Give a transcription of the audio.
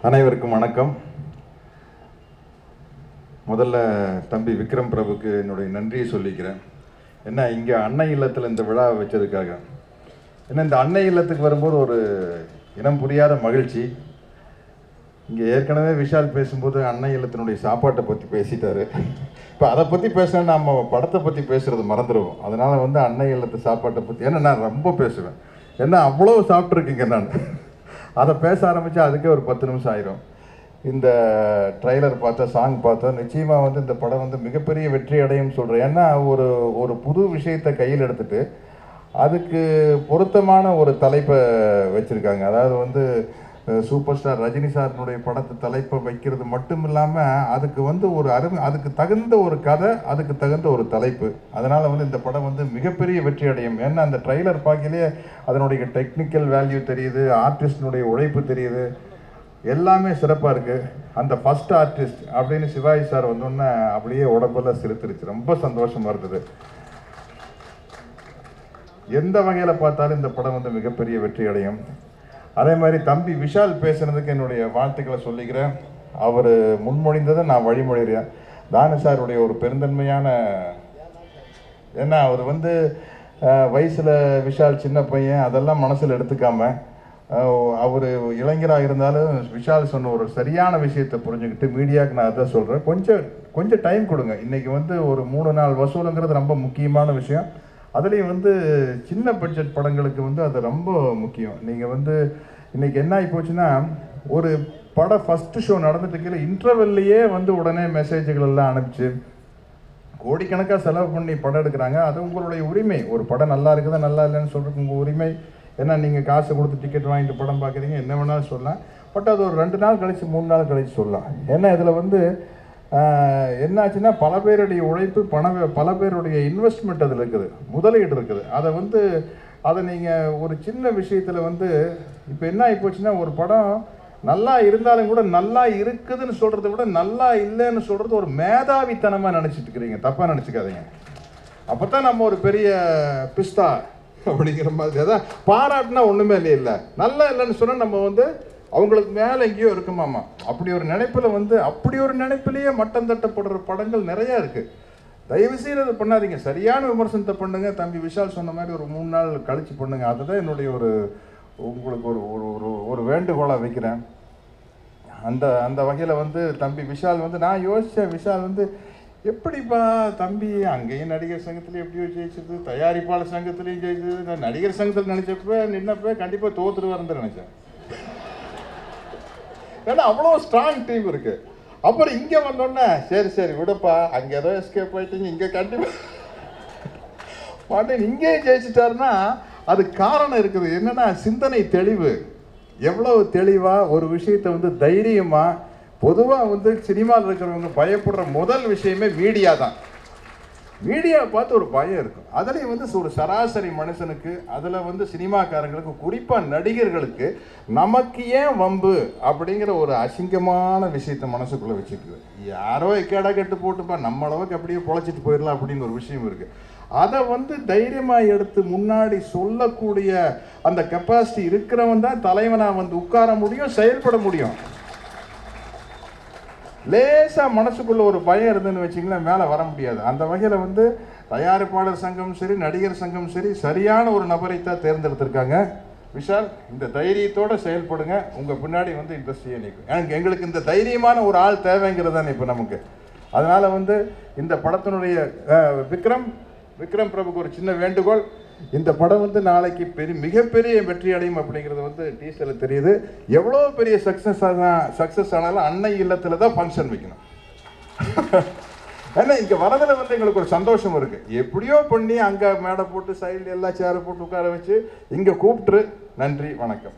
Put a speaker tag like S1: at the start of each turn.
S1: அனைவருக்கும் வணக்கம். முதல்ல தம்பி விக்ரம் பிரபுக்கு என்னுடைய நன்றியை சொல்லிக்கிறேன். என்ன இங்கே அன்னை இல்லத்தில் இந்த விழாவை வச்சதுக்காக. ஏன்னா இந்த அன்னை இல்லத்துக்கு வரும்போது ஒரு இனம் புரியாத மகிழ்ச்சி. இங்கே ஏற்கனவே விஷால் பேசும்போது அன்னை இல்லத்தினுடைய சாப்பாட்டை பற்றி பேசிட்டாரு. இப்போ அதை பற்றி பேசினா நம்ம படத்தை பற்றி பேசுகிறது மறந்துடுவோம். அதனால் அன்னை இல்லத்து சாப்பாட்டை பற்றி ஏன்னா நான் ரொம்ப பேசுவேன். ஏன்னா அவ்வளோ சாப்பிட்ருக்கீங்க. நான் அதை பேச ஆரம்பித்தா அதுக்கே ஒரு 10 நிமிஷம் ஆயிரும். இந்த ட்ரைலர் பார்த்தா, சாங் பார்த்தா நிச்சயமாக இந்த படம் மிகப்பெரிய வெற்றி அடையும் சொல்கிறேன். ஏன்னா ஒரு புது விஷயத்தை கையில் எடுத்துகிட்டு அதுக்கு பொருத்தமான ஒரு தலைப்பை வச்சுருக்காங்க. அதாவது சூப்பர் ஸ்டார் ரஜினி சாரினுடைய படத்தை தலைப்பை வைக்கிறது மட்டும் இல்லாமல் அதுக்கு ஒரு அதுக்கு தகுந்த ஒரு கதை, அதுக்கு தகுந்த ஒரு தலைப்பு. அதனால் இந்த படம் மிகப்பெரிய வெற்றி அடையும். ஏன்னா அந்த ட்ரைலர் பார்க்கலையே அதனுடைய டெக்னிக்கல் வேல்யூ தெரியுது, ஆர்டிஸ்டினுடைய உழைப்பு தெரியுது, எல்லாமே சிறப்பாக இருக்குது. அந்த ஃபஸ்ட் ஆர்டிஸ்ட் அப்படின்னு சிவாஜி சார் வந்தோன்னே அப்படியே உடம்பெல்லாம் சிரித்துருச்சு. ரொம்ப சந்தோஷமாக இருந்தது. எந்த வகையில் பார்த்தாலும் இந்த படம் மிகப்பெரிய வெற்றி அடையும். அதே மாதிரி தம்பி விஷால் பேசுனதுக்கு என்னுடைய வாழ்த்துக்களை சொல்லிக்கிறேன். அவர் முன்மொழிந்ததை நான் வழிமொழிகிறேன். தானு சாருடைய ஒரு பெருந்தன்மையான, ஏன்னா அவர் வயசில் விஷால் சின்ன பையன் அதெல்லாம் மனசில் எடுத்துக்காம அவர் இளைஞராக இருந்தாலும் விஷால் சொன்ன ஒரு சரியான விஷயத்தை புரிஞ்சுக்கிட்டு மீடியாவுக்கு நான் அதான் சொல்கிறேன், கொஞ்சம் டைம் கொடுங்க. இன்றைக்கி ஒரு 3 நாள் வசூலுங்கிறது ரொம்ப முக்கியமான விஷயம். அதுலேயும் சின்ன பட்ஜெட் படங்களுக்கு அது ரொம்ப முக்கியம். நீங்கள் இன்றைக்கி என்ன ஆகி போச்சுன்னா, ஒரு படம் ஃபஸ்ட்டு ஷோ நடந்துட்டு கீழே இன்டர்வெல்லையே உடனே மெசேஜுகள் எல்லாம் அனுப்பிச்சு கோடிக்கணக்காக செலவு பண்ணி படம் எடுக்கிறாங்க. அது உங்களுடைய உரிமை. ஒரு படம் நல்லா இருக்குதா நல்லா இல்லைன்னு சொல்கிறதுக்கு உங்கள் உரிமை. ஏன்னா நீங்கள் காசு கொடுத்து டிக்கெட் வாங்கிட்டு படம் பார்க்குறீங்க, என்ன வேணாலும் சொல்லலாம். பட் அது ஒரு 2 நாள் கழித்து 3 நாள் கழித்து சொல்லலாம். ஏன்னா இதில் என்னாச்சுன்னா பல பேருடைய உழைப்பு, பல பேருடைய இன்வெஸ்ட்மெண்ட் அதில் இருக்குது, முதலீடு இருக்குது. அதை நீங்கள் ஒரு சின்ன விஷயத்தில் இப்போ என்ன ஆகி போச்சுன்னா, ஒரு படம் நல்லா இருந்தாலும் கூட நல்லா இருக்குதுன்னு சொல்கிறத விட நல்லா இல்லைன்னு சொல்கிறது ஒரு மேதாவித்தனமாக நினச்சிட்டு இருக்கிறீங்க. தப்பாக நினச்சிக்காதீங்க. அப்போ தான் நம்ம ஒரு பெரிய பிஸ்தா அப்படிங்கிற மாதிரி. அதான் பாராட்டினா ஒன்றுமே இல்லை, நல்லா இல்லைன்னு சொன்னால் நம்ம அவங்களுக்கு மேலே எங்கேயோ இருக்குமாம்மா. அப்படி ஒரு நினைப்பில் அப்படி ஒரு நினைப்பிலேயே மட்டம் தட்டப்படுற படங்கள் நிறையா இருக்குது. தயவு செய்து அதை பண்ணாதீங்க. சரியான விமர்சனத்தை பண்ணுங்க. தம்பி விஷால் சொன்ன மாதிரி ஒரு 3 நாள் கழித்து பண்ணுங்க. அதுதான் என்னுடைய உங்களுக்கு ஒரு வேண்டுகோளாக வைக்கிறேன். அந்த வகையில் தம்பி விஷால் நான் யோசித்தேன், விஷால் எப்படிப்பா தம்பி அங்கேயும் நடிகர் சங்கத்துலேயும் எப்படியோ ஜெயிச்சது, தயாரிப்பாளர் சங்கத்துலேயும் ஜெயிச்சது. நான் நடிகர் சங்கத்தில் நின்னப்போ கண்டிப்பாக தோற்றுருவாருன்னு நினச்சேன். ஏன்னா அவ்வளோ ஸ்ட்ராங் டீம் இருக்குது. அப்புறம் இங்கே வந்தோடனே சரி விடுப்பா, அங்கே ஏதோ எஸ்கேப் ஆகிட்டீங்க, இங்கே கண்டிப்பாக பாண்டியன் இங்கேயே ஜெயிச்சிட்டாருன்னா அது காரணம் இருக்குது. என்னென்னா சிந்தனை தெளிவு. எவ்வளோ தெளிவாக ஒரு விஷயத்தை தைரியமாக, பொதுவாக சினிமாவில் இருக்கிறவங்க பயப்படுற முதல் விஷயமே மீடியா தான். மீடியாவை பார்த்து ஒரு பயம் இருக்கும். அதுலேயும் ஒரு சராசரி மனுஷனுக்கு, அதில் சினிமாக்காரங்களுக்கு, குறிப்பாக நடிகர்களுக்கு நமக்கு ஏன் வம்பு அப்படிங்கிற ஒரு அசிங்கமான விஷயத்தை மனசுக்குள்ளே வச்சுக்குது. யாரோ எக்கேடா கெட்டு போட்டுப்பா, நம்ம அளவுக்கு அப்படியே பொழைச்சிட்டு போயிடலாம் அப்படின்னு ஒரு விஷயம் இருக்குது. அதை தைரியமாக எடுத்து முன்னாடி சொல்லக்கூடிய அந்த கெப்பாசிட்டி இருக்கிறவன் தான் தலைவனாக உட்கார முடியும், செயல்பட முடியும். லேசாக மனசுக்குள்ள ஒரு பயம் இருந்துன்னு வச்சிங்களேன், மேலே வர முடியாது. அந்த வகையில் தயாரிப்பாளர் சங்கம் சரி, நடிகர் சங்கம் சரி, சரியான ஒரு நபரை தான் தேர்ந்தெடுத்திருக்காங்க. விஷால், இந்த தைரியத்தோடு செயல்படுங்க. உங்கள் பின்னாடி இண்டஸ்ட்ரியை நிற்கும். எங்களுக்கு இந்த தைரியமான ஒரு ஆள் தேவைங்கிறது தானே இப்போ நமக்கு. அதனால் இந்த படத்தினுடைய விக்ரம் பிரபுக்கு ஒரு சின்ன வேண்டுகோள். இந்த படம் நாளைக்கு மிகப்பெரிய வெற்றி அடையும் அப்படிங்கிறது டீசரில் தெரியுது. எவ்வளோ பெரிய சக்ஸஸ் ஆனாலும் அன்னை இல்லத்தில் தான் ஃபங்க்ஷன் வைக்கணும். ஏன்னா இங்கே வரதில் எங்களுக்கு ஒரு சந்தோஷம் இருக்குது. எப்படியோ பண்ணி அங்கே மேடை போட்டு சைடில் எல்லா சேரை போட்டு உட்கார வச்சு இங்கே கூப்பிட்டுரு. நன்றி, வணக்கம்.